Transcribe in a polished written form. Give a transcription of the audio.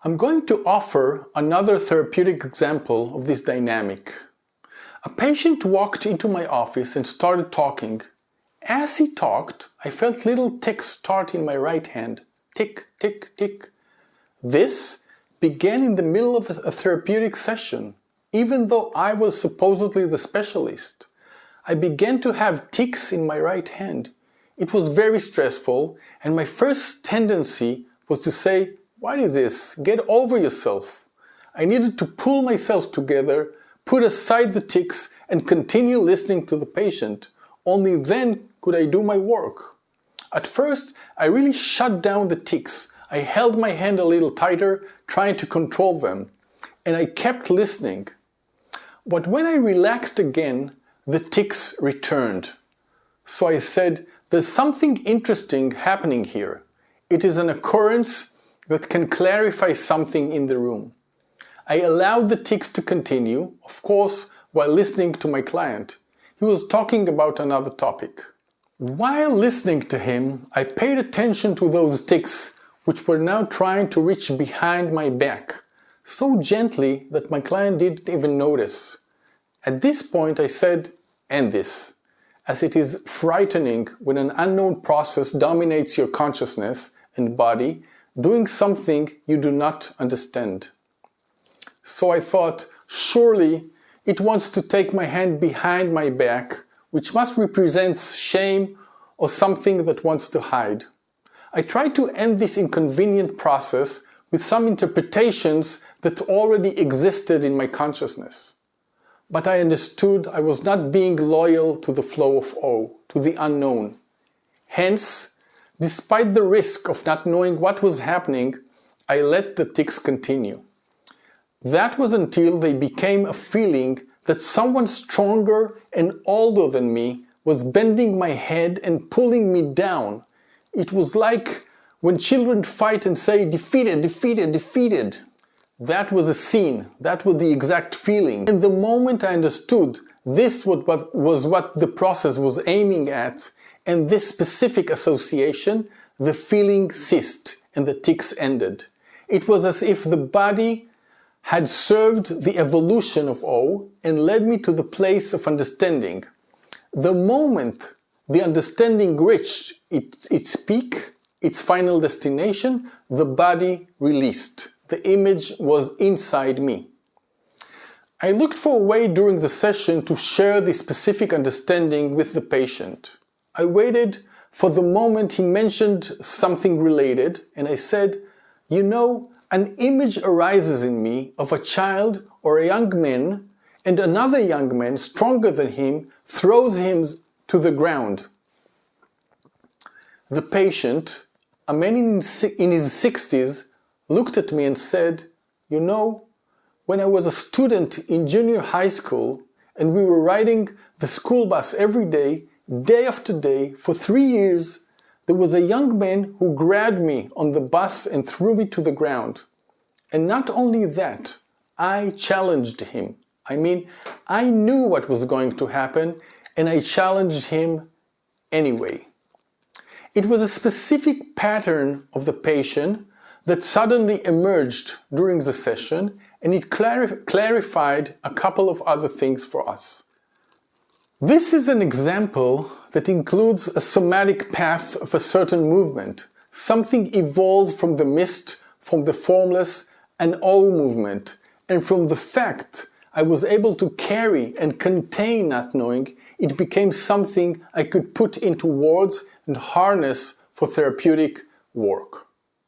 I'm going to offer another therapeutic example of this dynamic. A patient walked into my office and started talking. As he talked, I felt little tics start in my right hand. Tick, tick, tick. This began in the middle of a therapeutic session. Even though I was supposedly the specialist, I began to have tics in my right hand. It was very stressful, and my first tendency was to say, "What is this? Get over yourself." I needed to pull myself together, put aside the tics, and continue listening to the patient. Only then could I do my work. At first, I really shut down the tics. I held my hand a little tighter, trying to control them, and I kept listening. But when I relaxed again, the tics returned. So I said, "There's something interesting happening here. It is an occurrence that can clarify something in the room." I allowed the tics to continue, of course, while listening to my client. He was talking about another topic. While listening to him, I paid attention to those tics, which were now trying to reach behind my back, so gently that my client didn't even notice. At this point I said, "End this," as it is frightening when an unknown process dominates your consciousness and body, doing something you do not understand. So I thought, surely it wants to take my hand behind my back, which must represent shame or something that wants to hide. I tried to end this inconvenient process with some interpretations that already existed in my consciousness. But I understood I was not being loyal to the flow of awe, to the unknown. Hence, despite the risk of not knowing what was happening, I let the tics continue. That was until they became a feeling that someone stronger and older than me was bending my head and pulling me down. It was like when children fight and say, "Defeated, defeated, defeated." That was a scene. That was the exact feeling. In the moment I understood this was what the process was aiming at, and this specific association, the feeling ceased and the tics ended. It was as if the body had served the evolution of awe and led me to the place of understanding. The moment the understanding reached its peak, its final destination, the body released. The image was inside me. I looked for a way during the session to share this specific understanding with the patient. I waited for the moment he mentioned something related, and I said, "You know, an image arises in me of a child or a young man, and another young man stronger than him throws him to the ground." The patient, a man in his 60s, looked at me and said, "You know, when I was a student in junior high school and we were riding the school bus every day, day after day, for 3 years, there was a young man who grabbed me on the bus and threw me to the ground. And not only that, I challenged him. I mean, I knew what was going to happen and I challenged him anyway." It was a specific pattern of the patient that suddenly emerged during the session, and it clarified a couple of other things for us. This is an example that includes a somatic path of a certain movement. Something evolved from the mist, from the formless, an awe movement, and from the fact I was able to carry and contain not knowing, it became something I could put into words and harness for therapeutic work.